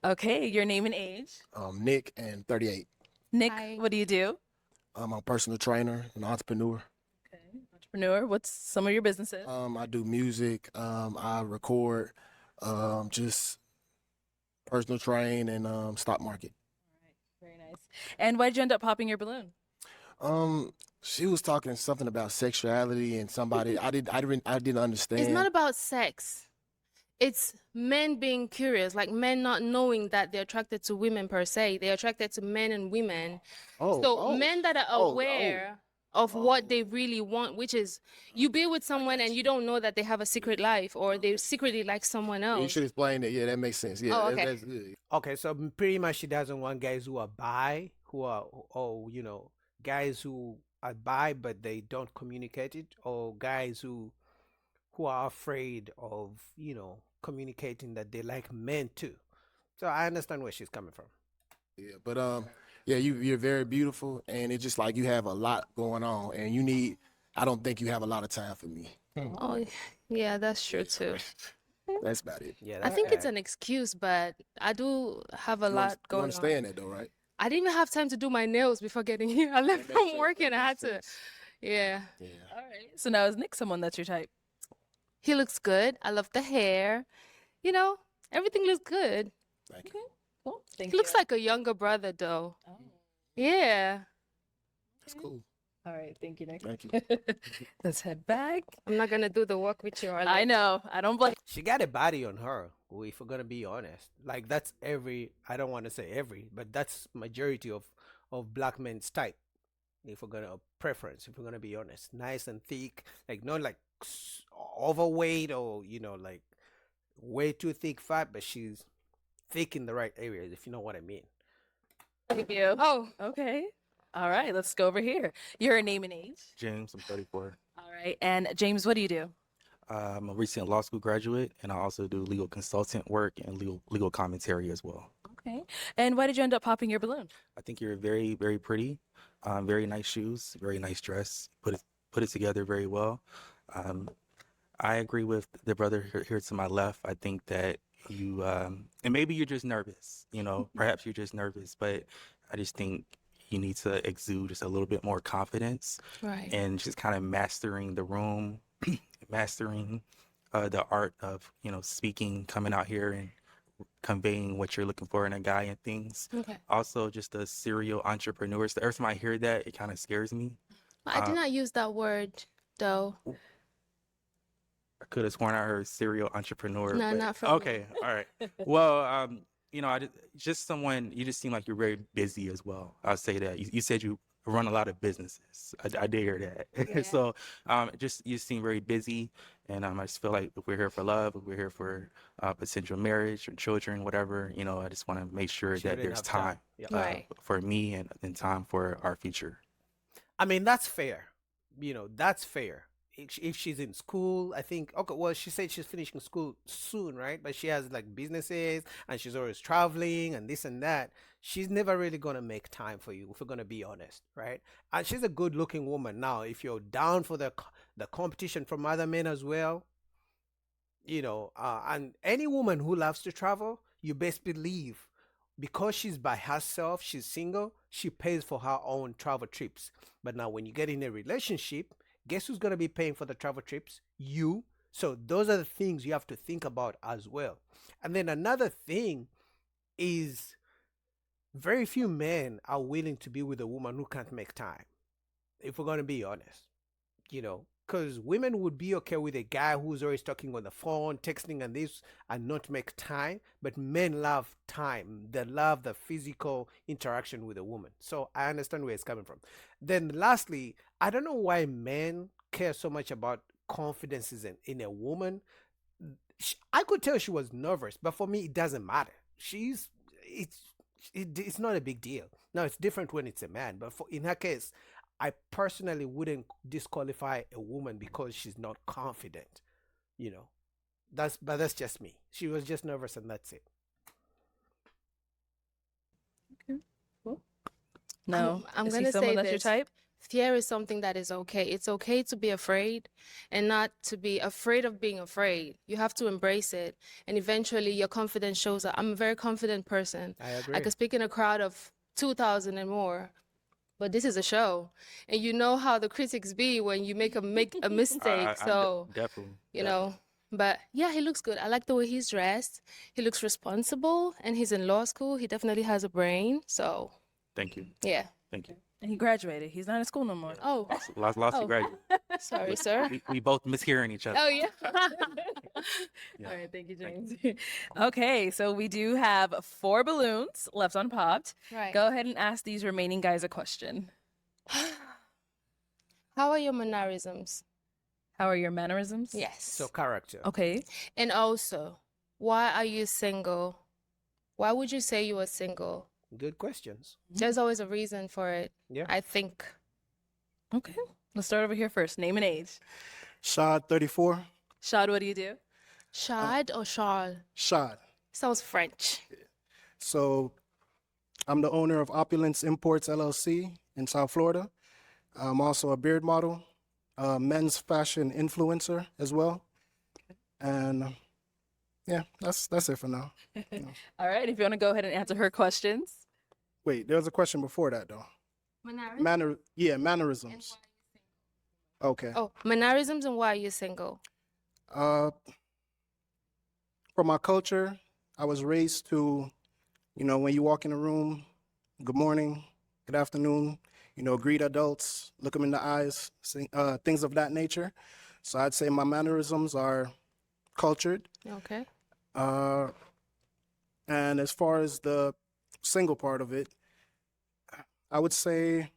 Okay, your name and age. Nick and 38. Nick, Hi. what do you do? I'm a personal trainer and entrepreneur. Okay, entrepreneur. What's some of your businesses? I do music. I record. Just personal train and stock market. All right, very nice. And why did you end up popping your balloon? Um, she was talking something about sexuality and somebody I didn't It's not understand. about sex. It's men being curious, like men not knowing that they're attracted to women per se. They're attracted to men and women. Oh, So oh, men that are oh, aware of oh. what they really want, which is you be with I someone got and you. you don't know that they have a secret life or they secretly like someone You else. should explain that. Yeah, that makes sense. Yeah, Oh, okay. that's good. Okay, so pretty much she doesn't want guys who are bi, who are, oh, guys who are bi but they don't communicate it, or guys who are afraid of, communicating that they like men too. So I understand where she's coming from. Yeah, but yeah, you're very beautiful, and it's just like you have a lot going on, and you need. I don't think you have a lot of time for me. Oh, yeah, that's true too. That's about it. Yeah, I that's think it's fair. an excuse, but I do have a You, lot you going understand on. that though, right? I didn't even have time to do my nails before getting here. I left That makes from sense. work That and I makes had to, sense. yeah. Yeah. All right. So now is Nick someone that's your type? He looks good. I love the hair. You know, everything looks good. Thank you. Okay, cool. Thank He looks you. like a younger brother, though. Oh, Yeah. That's okay. cool. All right. Thank you, Nick. Thank you. Let's head back. I'm not gonna do the work with you, I Arlo. know. I don't blame. She got a body on her, if we're gonna be honest. Like that's every I don't want to say every, but that's majority of black men's type. If we're gonna preference, if we're gonna be honest, nice and thick, like not like overweight or like way too thick fat, but she's thick in the right areas, if you know what I mean. Thank you. Oh, Okay. All right. Let's go over here. Your name and age. James, I'm 34. All right. And James, what do you do? I'm a recent law school graduate, and I also do legal consultant work and legal commentary as well. Okay. And why did you end up popping your balloon? I think you're very, very pretty. Very nice shoes, very nice dress. Put it together very well. Um, I agree with the brother here to my left. I think that you, and maybe you're just nervous. Perhaps you're just nervous, but I just think you need to exude just a little bit more confidence right. and just kind of mastering the room, mastering the art of speaking, coming out here and conveying what you're looking for in a guy and things. Okay. Also, just the serial entrepreneurs. Every time I hear that, it kind of scares me. I did not use that word, though. I could have sworn I heard serial entrepreneur. No, but not from me. okay, all right. Well, just someone. You just seem like you're very busy as well. I'll say that. You said you run a lot of businesses. I did hear that. Yeah. So, just you seem very busy, and I just feel like if we're here for love, if we're here for potential marriage or children, whatever, I just want to make sure She that didn't there's have time. time Yeah. Right. for me and time for our future. I mean, that's fair. That's fair. If she's in school, I think, okay, well, she said she's finishing school soon, right? But she has like businesses and she's always traveling and this and that. She's never really going to make time for you, if we're going to be honest, right? And she's a good looking woman. Now, if you're down for the competition from other men as well, and any woman who loves to travel, you best believe because she's by herself, she's single, she pays for her own travel trips. But now when you get in a relationship, guess who's going to be paying for the travel trips? You. So those are the things you have to think about as well. And then another thing is very few men are willing to be with a woman who can't make time, if we're going to be honest, because women would be okay with a guy who's always talking on the phone, texting, and this, and not make time. But men love time. They love the physical interaction with a woman. So I understand where it's coming from. Then, lastly, I don't know why men care so much about confidences in a woman. I could tell she was nervous, but for me, it doesn't matter. It's it's not a big deal. Now it's different when it's a man, but in her case, I personally wouldn't disqualify a woman because she's not confident. You know, that's just me. She was just nervous, and that's it. Okay. Cool. No. I'm Is he gonna someone say that's your this. type? fear is something that is okay. It's okay to be afraid and not to be afraid of being afraid. You have to embrace it. And eventually your confidence shows up. I'm a very confident person. I I agree. could speak in a crowd of 2,000 and more. But this is a show. And you know how the critics be when you make a mistake. So, Definitely. you know, but yeah, he looks good. I like the way he's dressed. He looks responsible and he's in law school. He definitely has a brain. So, Thank you. yeah. Thank you. And he graduated. He's not in school no more. Oh, Lots Oh. to graduate. sorry, sir. We both mishearing each other. Oh, yeah. All right, thank you, James. Okay, so we do have 4 balloons left unpopped. Right. Go ahead and ask these remaining guys a question. How are your mannerisms? How are your mannerisms? Yes. So character. Okay. And also, why are you single? Why would you say you are single? Good questions. There's always a reason for it. Yeah. I think. Okay. Let's start over here first. Name and age. Shad 34. Shad, what do you do? Shad or Charles? Shad. Sounds French. So I'm the owner of Opulence Imports LLC in South Florida. I'm also a beard model, a men's fashion influencer as well. And yeah, that's it for now. All right, if you want to go ahead and answer her questions. Wait, there was a question before that though. Mannerisms. Okay. Oh, mannerisms and why are you single? For my culture, I was raised to, when you walk in a room, good morning, good afternoon, greet adults, look them in the eyes, things of that nature. So I'd say my mannerisms are cultured. Okay. And as far as the single part of it, I would say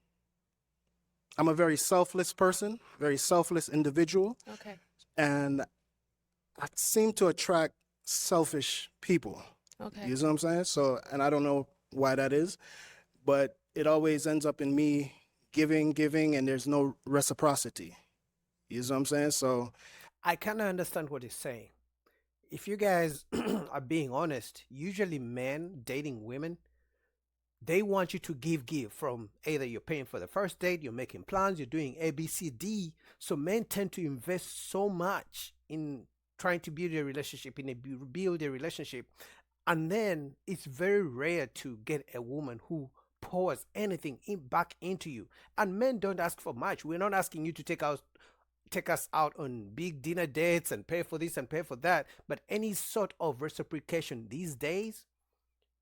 I'm a very selfless person, very selfless individual, Okay. and I seem to attract selfish people. Okay. You know what I'm saying? So, and I don't know why that is, but it always ends up in me giving, and there's no reciprocity. You know what I'm saying? So, I kind of understand what he's saying. If you guys are being honest, usually men dating women, they want you to give from either you're paying for the first date, you're making plans, you're doing A, B, C, D. So men tend to invest so much in trying to build a relationship, and then it's very rare to get a woman who pours anything back into you. And men don't ask for much. We're not asking you to take us out on big dinner dates and pay for this and pay for that. But any sort of reciprocation these days,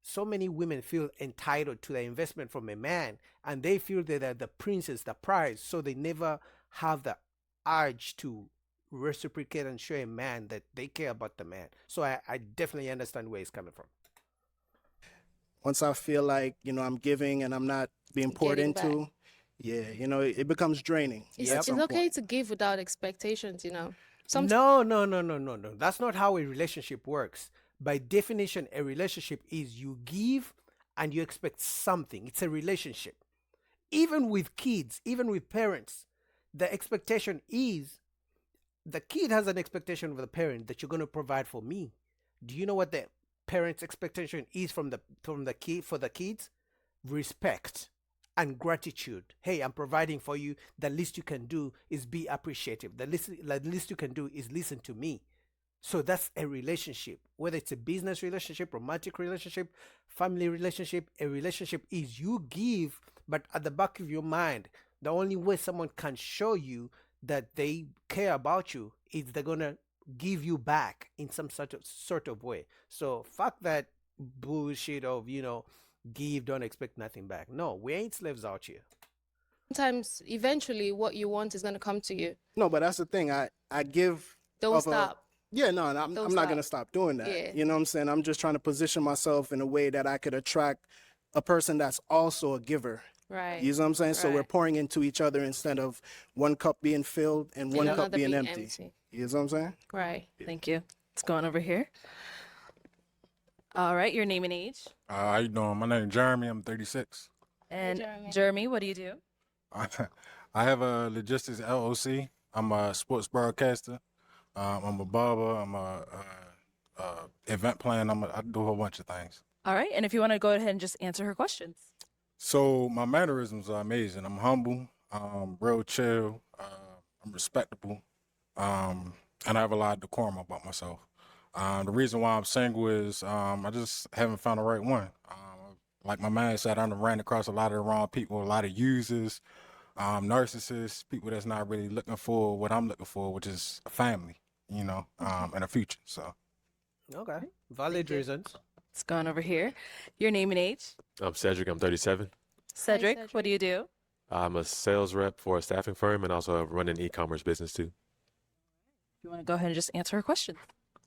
so many women feel entitled to the investment from a man, and they feel that they're the princess, the prize, so they never have the urge to reciprocate and show a man that they care about the man. So I definitely understand where he's coming from. once I feel like, I'm giving and I'm not being poured Getting back. into, yeah, it becomes draining. It's okay to give without expectations, Some No. That's not how a relationship works. By definition, a relationship is you give and you expect something. It's a relationship. Even with kids, even with parents, the expectation is the kid has an expectation of the parent that you're going to provide for me. Do you know what the parent's expectation is from the kid for the kids? Respect and gratitude. Hey, I'm providing for you. The least you can do is be appreciative. The least you can do is listen to me. So that's a relationship, whether it's a business relationship, romantic relationship, family relationship. A relationship is you give, but at the back of your mind, the only way someone can show you that they care about you is they're gonna give you back in some sort of way. So fuck that bullshit of give, don't expect nothing back. No, we ain't slaves out here. Sometimes, eventually, what you want is going to come to you. No, but that's the thing. I give. Don't of a- stop. Yeah, no, I'm Don't not stop. going to stop doing that. Yeah. You know what I'm saying? I'm just trying to position myself in a way that I could attract a person that's also a giver. Right. You know what I'm saying? So we're Right. pouring into each other instead of one cup being filled and one cup another being being empty. empty. You know what I'm saying? Right. Thank you. Let's go on over here. All right, your name and age. How you doing? My name is Jeremy. I'm 36. And Jeremy. Jeremy, what do you do? I have a logistics LLC. I'm a sports broadcaster. I'm a barber. I'm a event planner. I do a whole bunch of things. All right, and if you want to go ahead and just answer her questions. So my mannerisms are amazing. I'm humble. real chill. I'm respectable. And I have a lot of decorum about myself. The reason why I'm single is I just haven't found the right one. Like my man said, I done ran across a lot of the wrong people, a lot of users, narcissists, people that's not really looking for what I'm looking for, which is a family, you know, and a future. So Okay, valid you. reasons. It's gone over here. Your name and age? I'm Cedric. I'm 37. Cedric, what Cedric. do you do? I'm a sales rep for a staffing firm and also run an e-commerce business too. You want to go ahead and just answer her question?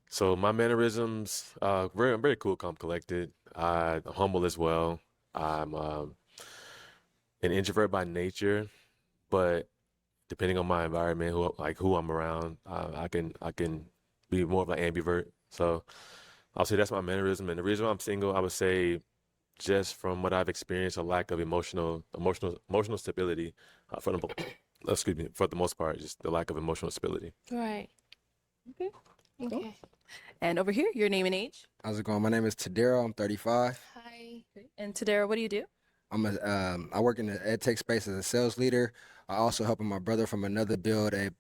So my mannerisms, I'm very cool, calm, collected. I'm humble as well. I'm an introvert by nature, but depending on my environment, who I'm around, I can be more of an ambivert. So I'll say that's my mannerism. And the reason why I'm single, I would say, just from what I've experienced, a lack of emotional stability for the excuse me, for the most part, just the lack of emotional stability. Right. Okay. Okay. And over here, your name and age? How's it going? My name is Tadero. I'm 35. Hi. And Tadera, what do you do? I work in the ed tech space as a sales leader. I also helping my brother from another build a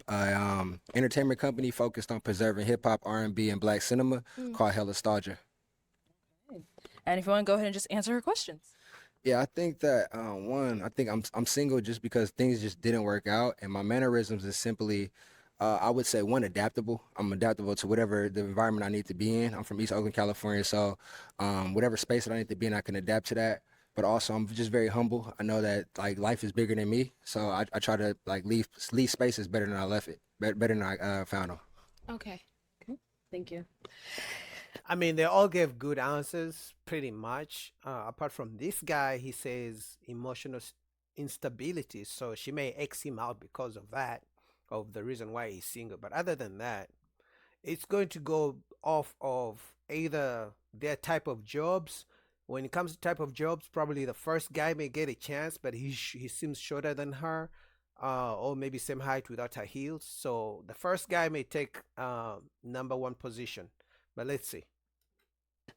entertainment company focused on preserving hip hop, R&B, and black cinema called Hell Nostalgia. And if you want to go ahead and just answer her questions. Yeah, I think that I think I'm single just because things just didn't work out, and my mannerisms is simply, I would say, one, adaptable. I'm adaptable to whatever the environment I need to be in. I'm from East Oakland, California, so whatever space that I need to be in, I can adapt to that. But also, I'm just very humble. I know that like life is bigger than me, so I try to like leave spaces better than I left it, better than I found them. Okay. Thank you. I mean, they all gave good answers, pretty much. Apart from this guy, he says emotional instability, so she may X him out because of that, of the reason why he's single. But other than that, it's going to go off of either their type of jobs. When it comes to type of jobs, probably the first guy may get a chance, but he seems shorter than her, or maybe same height without her heels. So the first guy may take number one position. But let's see.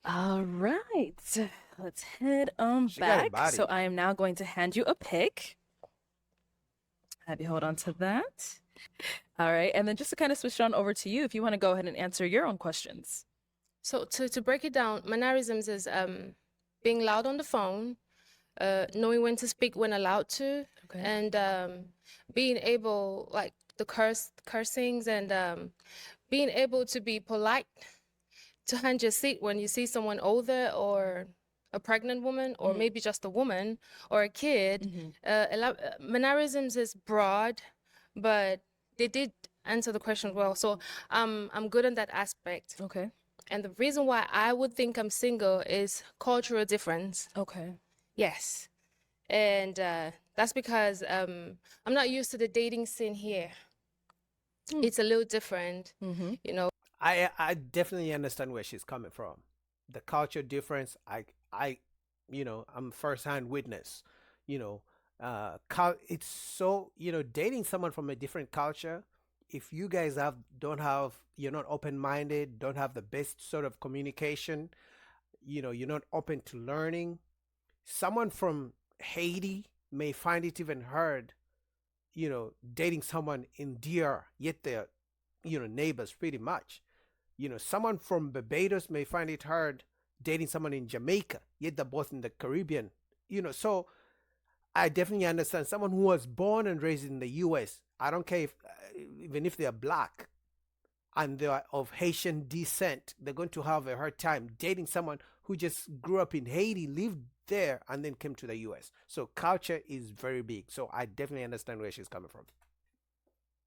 All right. Let's head She got a back. So body. I am now going to hand you a pick. Have you hold on to that. All right. And then just to kind of switch it on over to you, if you want to go ahead and answer your own questions. So to break it down, mannerisms is being loud on the phone, knowing when to speak when allowed to, Okay. and being able, like the cursings, and being able to be polite, to hand your seat when you see someone older or a pregnant woman, or maybe just a woman or a kid. Mannerisms is broad, but they did answer the question well. So I'm good on that aspect. Okay. And the reason why I would think I'm single is cultural difference. Okay. Yes. And that's because I'm not used to the dating scene here. It's a little different, you know. I definitely understand where she's coming from. The culture difference, I'm first-hand witness. It's so, dating someone from a different culture. If you guys you're not open-minded, don't have the best sort of communication, you're not open to learning. Someone from Haiti may find it even hard, dating someone in DR, yet they're, neighbors pretty much. Someone from Barbados may find it hard dating someone in Jamaica, yet they're both in the Caribbean. So I definitely understand someone who was born and raised in the U.S. I don't care if, even if they're black and they're of Haitian descent, they're going to have a hard time dating someone who just grew up in Haiti, lived there, and then came to the U.S. So culture is very big. So I definitely understand where she's coming from.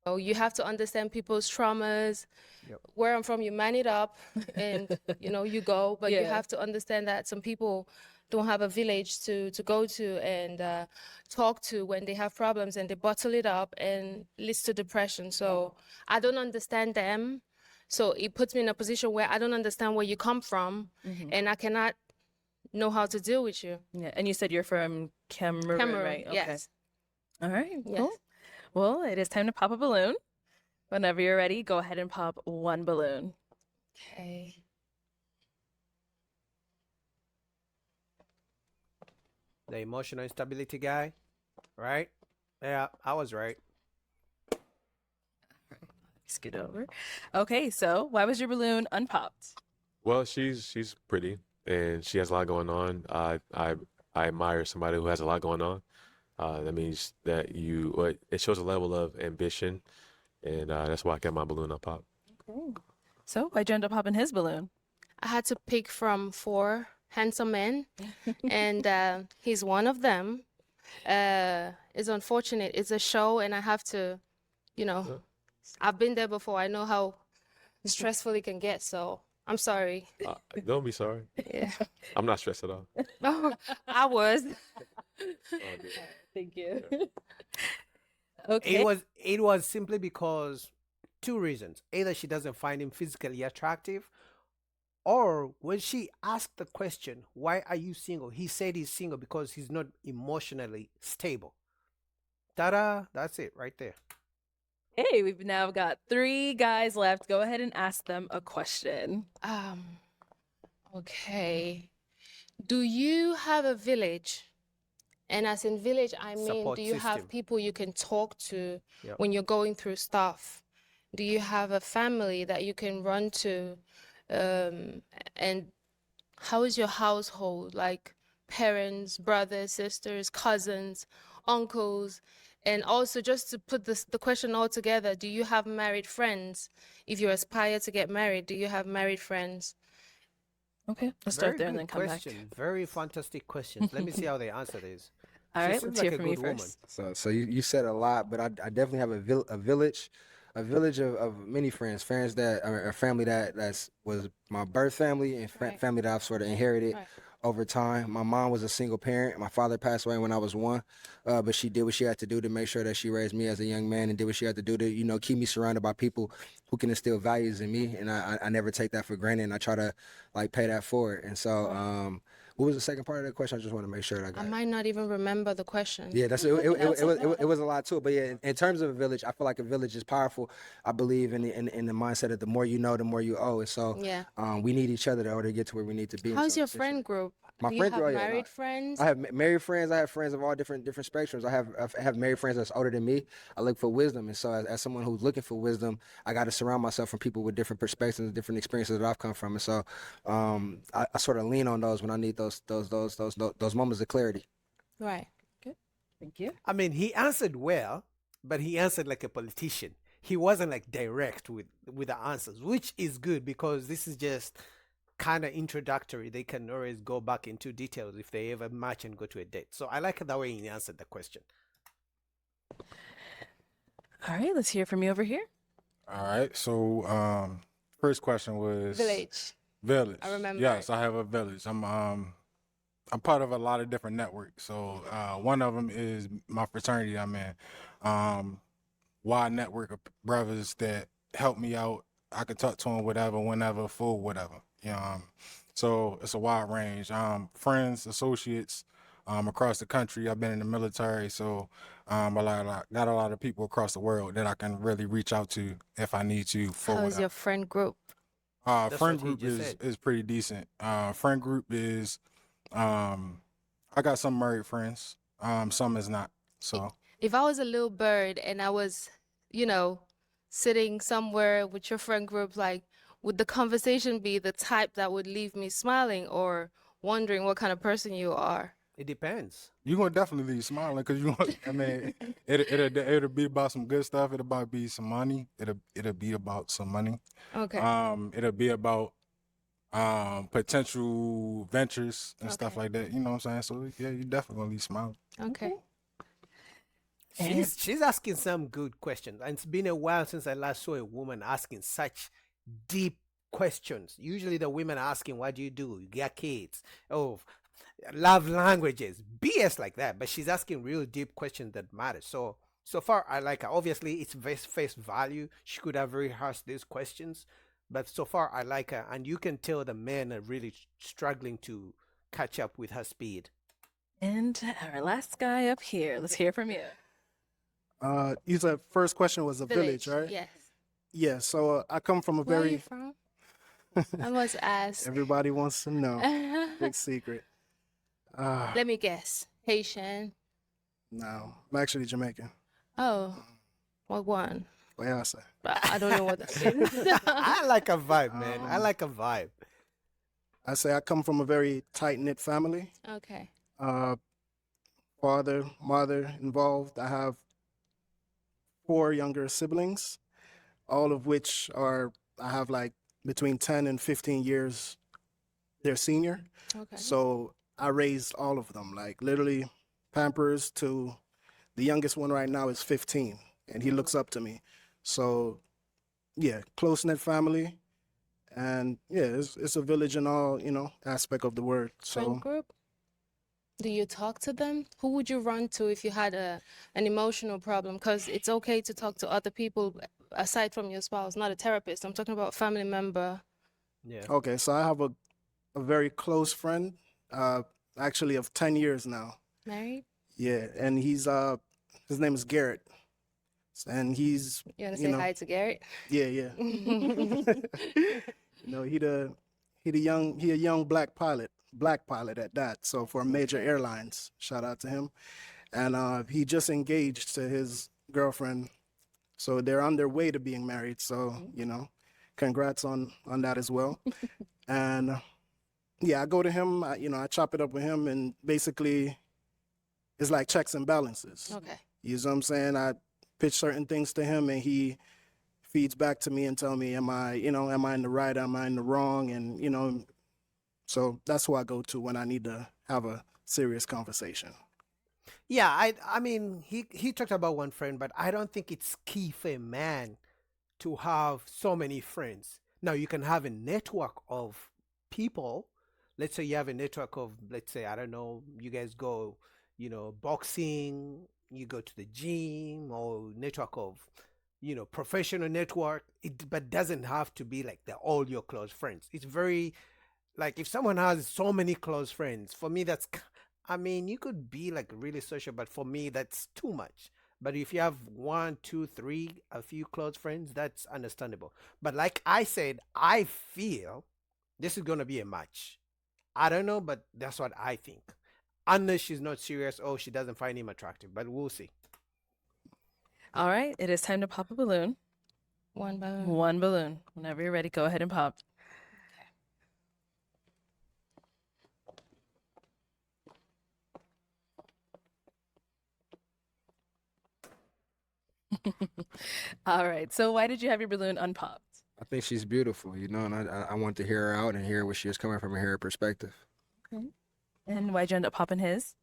Oh, you have to understand people's traumas. Yep. Where I'm from, you man it up and, you go. But you Yeah. have to understand that some people don't have a village to go to and talk to when they have problems, and they bottle it up and leads to depression. So I don't understand them. So it puts me in a position where I don't understand where you come from, and I cannot know how to deal with you. Yeah. And you said you're from Cameroon, right? Okay. Yes. All right. Yes. Cool. Well, it is time to pop a balloon. Whenever you're ready, go ahead and pop one balloon. Okay. The emotional instability guy, right? Yeah, I was right. Scoot over. Okay, so why was your balloon unpopped? Well, she's pretty and she has a lot going on. I admire somebody who has a lot going on. That means that it shows a level of ambition, and that's why I kept my balloon up pop. Okay. So why'd you end up popping his balloon? I had to pick from 4 handsome men, and he's one of them. It's unfortunate. It's a show, and I have to, you know, I've been there before. I know how stressful it can get. So I'm sorry. Don't be sorry. Yeah. I'm not stressed at all. Oh, I was. All good. Thank you. Okay. It was simply because 2 reasons. Either she doesn't find him physically attractive, or when she asked the question, "Why are you single?" he said he's single because he's not emotionally stable. Ta-da! That's it right there. Hey, we've now got 3 guys left. Go ahead and ask them a question. Okay. Do you have a village? And as in village, I mean, Support do you have system. people you can talk to Yep. when you're going through stuff? Do you have a family that you can run to? And how is your household? Like parents, brothers, sisters, cousins, uncles? And also, just to put the question all together, do you have married friends? If you aspire to get married, do you have married friends? Okay, let's Very start there and good then come question. back. Very fantastic questions. Let me see how they answer this. All She right, seems let's hear like a from you good woman. first. So you said a lot, but I definitely have a village of many friends that are a family that's was my birth family and Right. family that I've sort of inherited Right. over time. My mom was a single parent. My father passed away when I was 1, but she did what she had to do to make sure that she raised me as a young man and did what she had to do to keep me surrounded by people who can instill values in me, and I never take that for granted, and I try to like pay that forward. And so what was the second part of the question? I just want to make sure that I I got it. might not even remember the question. Yeah, it was a lot to it. But yeah, in terms of a village, I feel like a village is powerful. I believe in the mindset that the more you know, the more you owe. And so Yeah. we need each other in order to get to where we need to be. And How's so your it's friend group? My Do you friend have group, oh, yeah, married friends? I have married friends. I have friends of all different spectrums. I have married friends that's older than me. I look for wisdom, and so as someone who's looking for wisdom, I got to surround myself from people with different perspectives, different experiences that I've come from. And so I sort of lean on those when I need those moments of clarity. Right. Good. Thank you. I mean, he answered well, but he answered like a politician. He wasn't like direct with the answers, which is good because this is just kind of introductory. They can always go back into details if they ever match and go to a date. So I like the way he answered the question. All right, let's hear from you over here. All right. So first question was Village. Village. I remember Yes, it. I have a village. I'm part of a lot of different networks. So one of them is my fraternity I'm in. Wide network of brothers that help me out. I can talk to them whatever, whenever, for whatever. So it's a wide range. Friends, associates, across the country. I've been in the military, so got a lot of people across the world that I can really reach out to if I need to. For How is whatever. your friend group? That's Friend what he group just is said. is pretty decent. Friend group is, I got some married friends. Some is not. So If I was a little bird and I was, sitting somewhere with your friend group, like, would the conversation be the type that would leave me smiling or wondering what kind of person you are? It depends. you gonna definitely be smiling because you. I mean, it'll be about some good stuff. It'll about be some money. It'll be about some money. Okay. It'll be about potential ventures and stuff Okay. like that. You know what I'm saying? So yeah, you definitely gonna be smiling. Okay. She's asking some good questions. And it's been a while since I last saw a woman asking such deep questions. Usually the women are asking, what do? You got kids? Oh, love languages. BS like that. But she's asking real deep questions that matter. So far I like her. Obviously it's face value. She could have rehearsed these questions. But so far I like her. And you can tell the men are really struggling to catch up with her speed. And our last guy up here. Let's hear from you. You said first question was a village, right? Yes. Yeah. So I come from a Where are you very. from? I must ask. Everybody wants to know. Big secret. Let me guess. Haitian. No, I'm actually Jamaican. Oh, what one? What y'all say? I don't know what that is. I like a vibe, man. I like a vibe. I say I come from a very tight knit family. Okay. Father, mother involved. I have 4 younger siblings, all of which are, I have like between 10 and 15 years, they're senior. Okay. So I raised all of them, like literally Pampers to the youngest one right now is 15 and he looks up to me. So yeah, close knit family. And yeah, it's a village in all, aspect of the word. Friend So group? Do you talk to them? Who would you run to if you had an emotional problem? Because it's okay to talk to other people aside from your spouse, not a therapist. I'm talking about family member. Yeah. okay, so I have a very close friend, actually of 10 years now. Married? Yeah, and his name is Garrett, and he's You want to you say know hi to Garrett? yeah he a young black pilot at that. So for major airlines, shout out to him, and he just engaged to his girlfriend, so they're on their way to being married. So congrats on that as well, and yeah, I go to him, I chop it up with him, and basically it's like checks and balances. Okay. You know what I'm saying? I pitch certain things to him and he feeds back to me and tell me, am I in the right? Am I in the wrong? And, so that's who I go to when I need to have a serious conversation. Yeah, I mean he talked about one friend, but I don't think it's key for a man to have so many friends. Now you can have a network of people. Let's say you have a network of, let's say, I don't know, you guys go, boxing, you go to the gym, or network of, professional network. But doesn't have to be like they're all your close friends. It's very, like, if someone has so many close friends, for me I mean, you could be like really social, but for me that's too much. But if you have 1, 2, 3, a few close friends, that's understandable. But like I said, I feel this is gonna be a match. I don't know, but that's what I think. Unless she's not serious or she doesn't find him attractive, but we'll see. All right, it is time to pop a balloon. One balloon. One balloon. Whenever you're ready, go ahead and pop. All right. So why did you have your balloon unpopped? I think she's beautiful, and I want to hear her out and hear where she was coming from and hear her perspective. Okay. And why'd you end up popping his?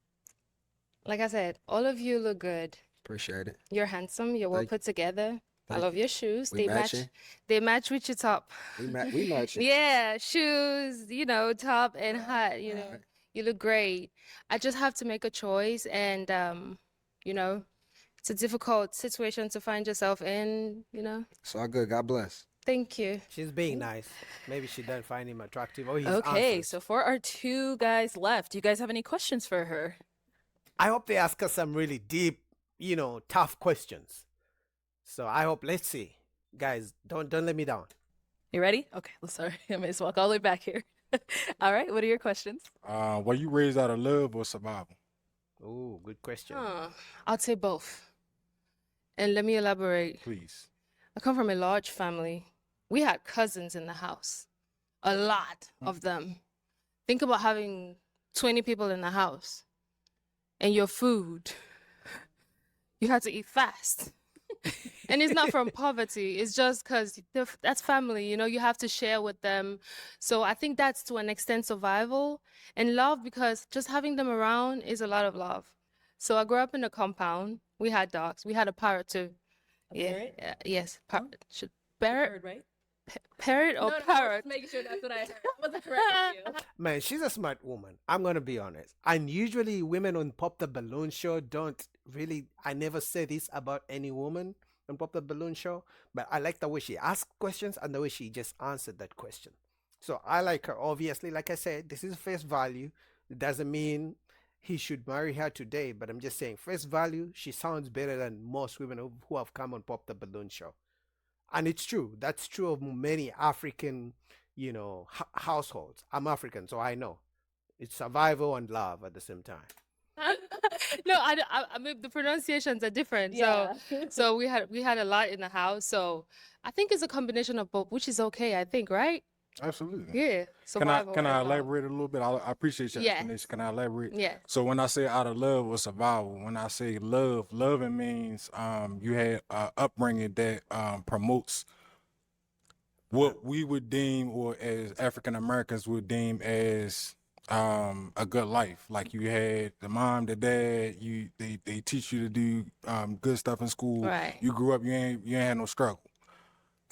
Like I said, all of you look good. Appreciate it. You're handsome. You're well Thank- put together. I thank love your shoes. We They match. matching? They match with your top. We match it. Yeah, shoes. Top and hat. You look great. I just have to make a choice, and it's a difficult situation to find yourself in. It's all good. God bless. Thank you. She's being nice. Maybe she doesn't find him attractive or his Okay, answers. so for our 2 guys left, do you guys have any questions for her? I hope they ask us some really deep, tough questions. So I hope, let's see. Guys, don't let me down. You ready? Okay, sorry. I may just walk all the way back here. All right, what are your questions? Were you raised out of love or survival? Oh, good question. I'd say both. And let me elaborate. Please. I come from a large family. We had cousins in the house, a lot of them. Think about having 20 people in the house and your food. You had to eat fast. And it's not from poverty. It's just because that's family. You have to share with them. So I think that's to an extent survival and love, because just having them around is a lot of love. So I grew up in a compound. We had dogs. We had a parrot too. Parrot? Yeah, yes. Parrot. Parrot? Heard, right? Parrot or parrot? Making sure that's what I heard. I wasn't correct with you. Man, she's a smart woman. I'm going to be honest. And usually women on Pop the Balloon Show don't really, I never say this about any woman on Pop the Balloon Show, but I like the way she asked questions and the way she just answered that question. So I like her. Obviously, like I said, this is face value. It doesn't mean he should marry her today, but I'm just saying, face value, she sounds better than most women who have come on Pop the Balloon Show. And it's true. That's true of many African, households. I'm African, so I know. It's survival and love at the same time. No, I mean the pronunciations are different. Yeah. So we had a lot in the house. So I think it's a combination of both, which is okay. I think, right? Absolutely. Yeah. Survival. Can I and, elaborate a little bit? I appreciate your Yes. explanation. Can I elaborate? Yes. So when I say out of love or survival, when I say love, loving means you had upbringing that promotes what we would deem, or as African Americans would deem as a good life. Like you had the mom, the dad, they teach you to do good stuff in school. Right. You grew up, you ain't had no struggle.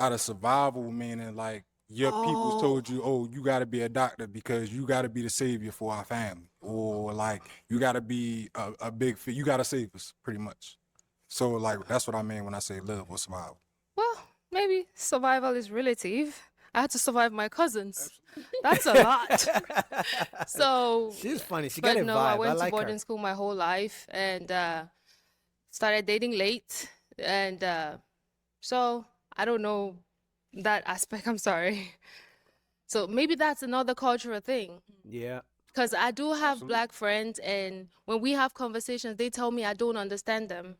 Out of survival meaning like your peoples told you, oh, you got to be a doctor because you got to be the savior for our family, or like you got to be a big you got to save us, pretty much. So like that's what I mean when I say love or survival. Well, maybe survival is relative. I had to survive my cousins. That's a lot. So She's funny. She but got a no, vibe. I went to like boarding her. school my whole life and started dating late. And so I don't know that aspect. I'm sorry. So maybe that's another cultural thing. Yeah. Because I do have black friends, and when we have conversations, they tell me I don't understand them.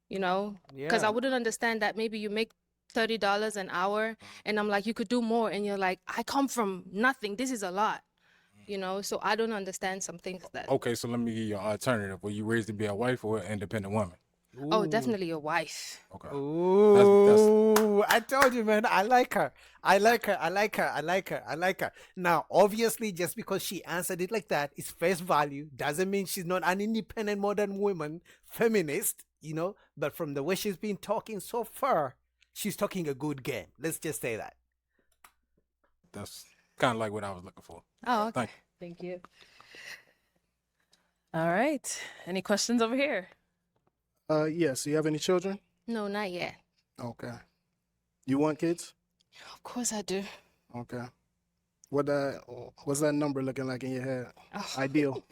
You know? Because I Yeah. wouldn't understand that maybe you make $30 an hour, and I'm like, you could do more. And you're like, I come from nothing. This is a lot. You know? So I don't understand some things that. Okay, so let me give you an alternative. Were you raised to be a wife or an independent woman? Oh, Ooh. definitely a wife. Okay. Ooh, I told you, man. I like her. I like her. I like her. I like her. I like her. Now, obviously, just because she answered it like that, it's face value. Doesn't mean she's not an independent modern woman, feminist, you know. But from the way she's been talking so far, she's talking a good game. Let's just say that. That's kind of like what I was looking for. Oh, okay. Thank you. Thank you. All right. Any questions over here? Yes. Do you have any children? No, not yet. Okay. You want kids? Of course I do. Okay. What's that number looking like in your head? Oh. Ideal.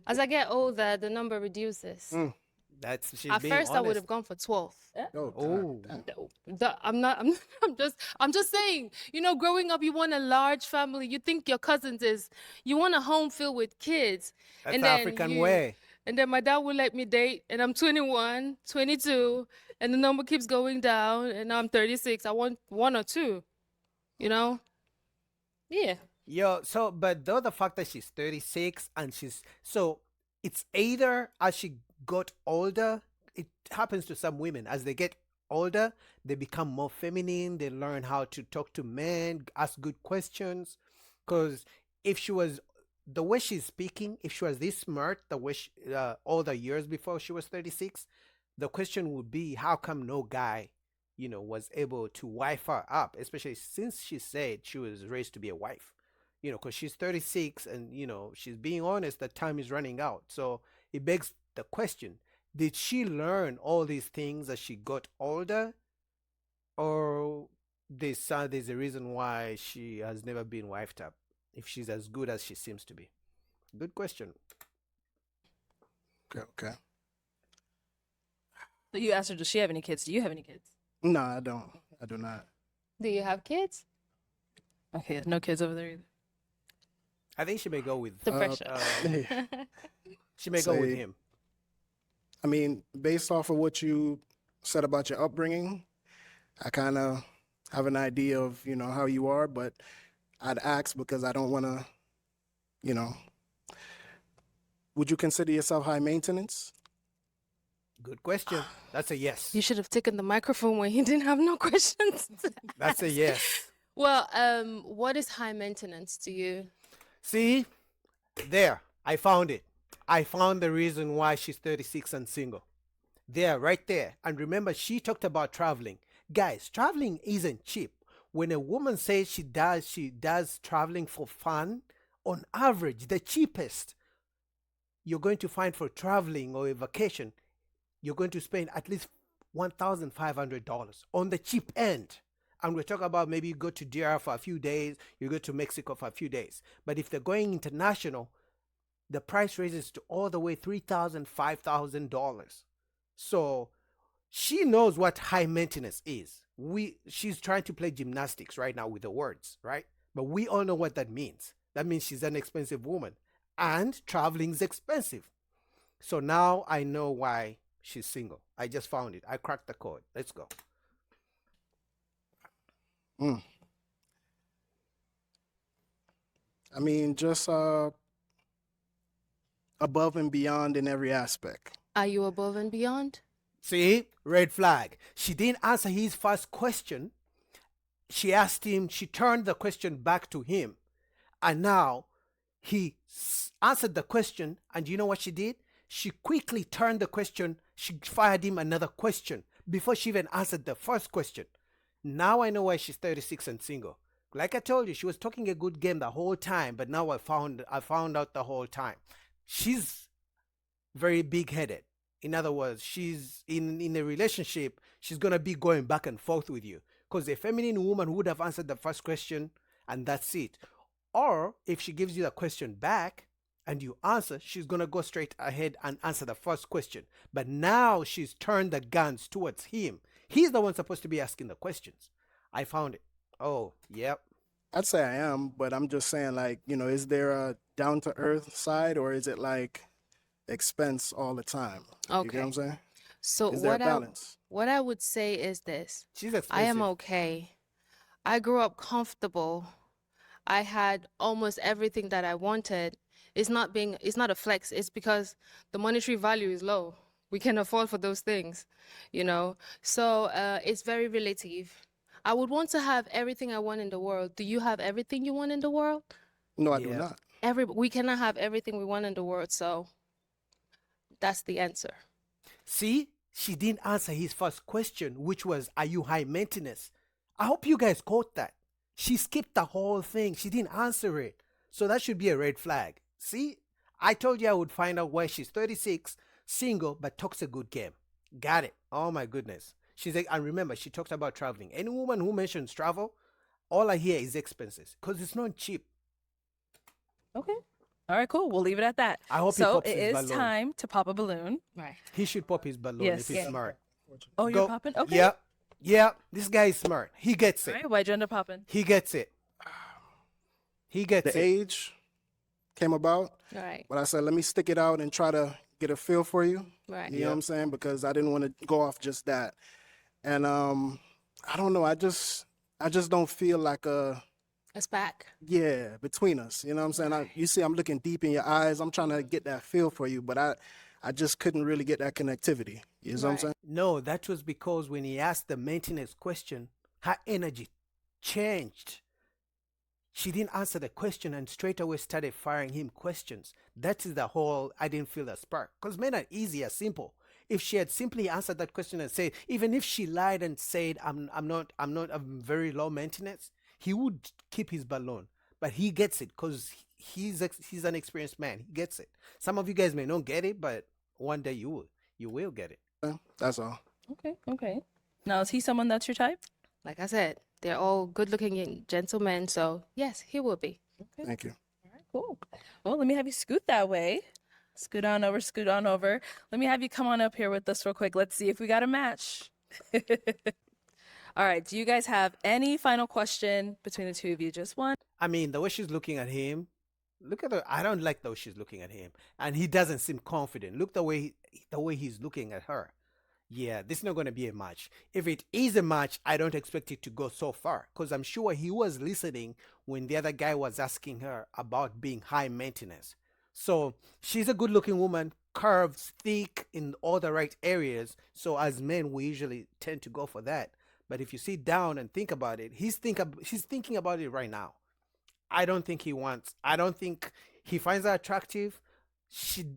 As I get older, the number reduces. Mm. That's she's At being first, I would honest. have gone for 12. Oh. Oh. damn. I'm not. I'm just saying. You know, growing up, you want a large family. You think your cousins is. You want a home filled with kids. That's and the then African way. And then my dad would let me date, and I'm 21, 22, and the number keeps going down, and now I'm 36. I want one or two. You know. Yeah. Yo, so but though the fact that she's 36 and so it's either as she got older, it happens to some women as they get older, they become more feminine, they learn how to talk to men, ask good questions. Because if she was the way she's speaking, if she was this smart, the way all the years before she was 36, the question would be how come no guy, you know, was able to wife her up, especially since she said she was raised to be a wife, you know, because she's 36 and, you know, she's being honest that time is running out. So it begs the question, did she learn all these things as she got older? Or there's a reason why she has never been wifed up if she's as good as she seems to be? Good question. Okay. So you asked her, does she have any kids? Do you have any kids? No, I don't. I do not. Do you have kids? Okay, no kids over there either. I think she may go with The pressure. she may go with Say- him. I mean, based off of what you said about your upbringing, I kind of have an idea of, you know, how you are, but I'd ask because I don't want to, you know, would you consider yourself high maintenance? Good question. That's a yes. You should have taken the microphone when he didn't have no questions. That's a yes. Well, what is high maintenance to you? See, there, I found it. I found the reason why she's 36 and single. There, right there. And remember, she talked about traveling. Guys, traveling isn't cheap. When a woman says she does traveling for fun, on average, the cheapest you're going to find for traveling or a vacation, you're going to spend at least $1,500 on the cheap end. And we're talking about maybe you go to DR for a few days, you go to Mexico for a few days. But if they're going international, the price raises to all the way $3,000, $5,000. So she knows what high maintenance is. She's trying to play gymnastics right now with the words, right? But we all know what that means. That means she's an expensive woman. And traveling is expensive. So now I know why she's single. I just found it. I cracked the code. Let's go. Mm. I mean, just above and beyond in every aspect. Are you above and beyond? See, red flag. She didn't answer his first question. She asked him, she turned the question back to him. And now he answered the question. And you know what she did? She quickly turned the question. She fired him another question before she even answered the first question. Now I know why she's 36 and single. Like I told you, she was talking a good game the whole time, but now I found out the whole time. She's very big-headed. In other words, she's in a relationship, she's gonna be going back and forth with you. Because a feminine woman would have answered the first question and that's it. Or if she gives you the question back and you answer, she's gonna go straight ahead and answer the first question. But now she's turned the guns towards him. He's the one supposed to be asking the questions. I found it. Oh, yep. I'd say I am, but I'm just saying, like, you know, is there a down to earth side or is it like expense all the time? You get what I'm saying? So Is there a balance? what I would say is this. She's I expensive. am okay. I grew up comfortable. I had almost everything that I wanted. It's not a flex. It's because the monetary value is low. We can afford for those things, you know? So it's very relative. I would want to have everything I want in the world. Do you have everything you want in the world? No, I do Yeah. not. We cannot have everything we want in the world. So that's the answer. See, she didn't answer his first question, which was, are you high maintenance? I hope you guys caught that. She skipped the whole thing. She didn't answer it. So that should be a red flag. See, I told you I would find out why she's 36, single, but talks a good game. Got it. Oh my goodness. She's like, and remember, she talked about traveling. Any woman who mentions travel, all I hear is expenses because it's not cheap. Okay. All right, cool. We'll leave it at that. I hope he So pops it his is balloon. time to pop a balloon. Right. He should pop his balloon Yes. if he's Yeah. smart. Oh, you're Go. popping? Okay. Yeah. Yeah. This guy is smart. He gets All it. right. Why'd you end up popping? He gets it. He gets The it. age came about, All right. but I said, let me stick it out and try to get a feel for you. Right. You know what I'm saying? Because I didn't want to go off just that. And I don't know. I just don't feel like It's back. yeah, between us. You know what I'm saying? You see, I'm looking deep in your eyes. I'm trying to get that feel for you, but I just couldn't really get that connectivity. You know what I'm Right. saying? No, that was because when he asked the maintenance question, her energy changed. She didn't answer the question and straight away started firing him questions. That is the whole I didn't feel the spark. Because men are easy as simple. If she had simply answered that question and said, even if she lied and said, I'm very low maintenance, he would keep his balloon. But he gets it because he's an experienced man. He gets it. Some of you guys may not get it, but one day you will get it. That's all. Okay. Okay. Now, is he someone that's your type? Like I said, they're all good-looking gentlemen. So yes, he will be. Okay. Thank you. All right, cool. Well, let me have you scoot that way. Scoot on over, scoot on over. Let me have you come on up here with us real quick. Let's see if we got a match. All right. Do you guys have any final question between the two of you? Just one? I mean, the way she's looking at him, look at her. I don't like the way she's looking at him, and he doesn't seem confident. Look the way he's looking at her. Yeah, this is not going to be a match. If it is a match, I don't expect it to go so far because I'm sure he was listening when the other guy was asking her about being high maintenance. So she's a good-looking woman, curves, thick in all the right areas. So as men, we usually tend to go for that. But if you sit down and think about it, she's thinking about it right now. I don't think he finds her attractive.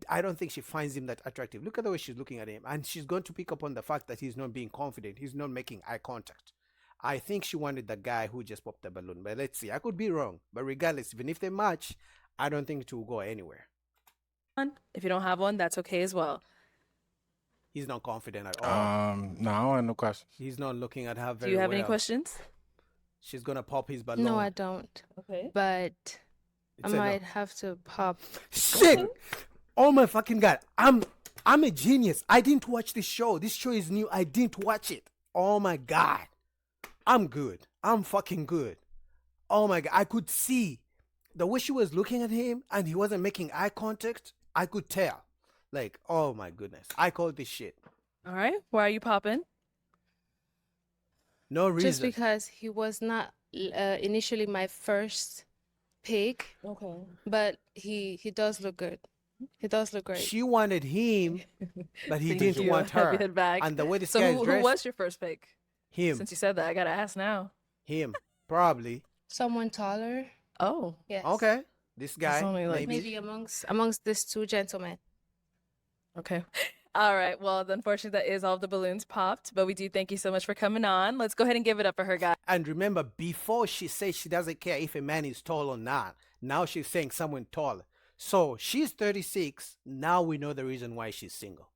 I don't think she finds him that attractive. Look at the way she's looking at him. And she's going to pick up on the fact that he's not being confident. He's not making eye contact. I think she wanted the guy who just popped the balloon. But let's see. I could be wrong. But regardless, even if they match, I don't think it will go anywhere. If you don't have one, that's okay as well. He's not confident at all. No, I don't have no questions. He's not looking at her Do very you have any well. questions? She's going to pop his balloon. No, I don't. Okay. But I It's a no. might have to pop. Shit! Oh my fucking god! I'm a genius. I didn't watch this show. This show is new. I didn't watch it. Oh my god! I'm good. I'm fucking good. Oh my god! I could see the way she was looking at him, and he wasn't making eye contact. I could tell. Like, oh my goodness, I call this shit. All right. Why are you popping? No reason. Just because he was not initially my first pick, Okay. but he does look good. He does look great. She wanted him, but he Thank didn't you. want Have her. your head back. And the way this So guy's who dressed, was your first pick? him, Since you said that, I gotta ask now. him, probably. Someone taller. Oh, Yes. Okay, this guy, only like- Maybe amongst these two gentlemen. okay. All right. Well, unfortunately, that is all of the balloons popped, but we do thank you so much for coming on. Let's go ahead and give it up for her, guys. And remember, before she says she doesn't care if a man is tall or not, now she's saying someone tall. So she's 36. Now we know the reason why she's single.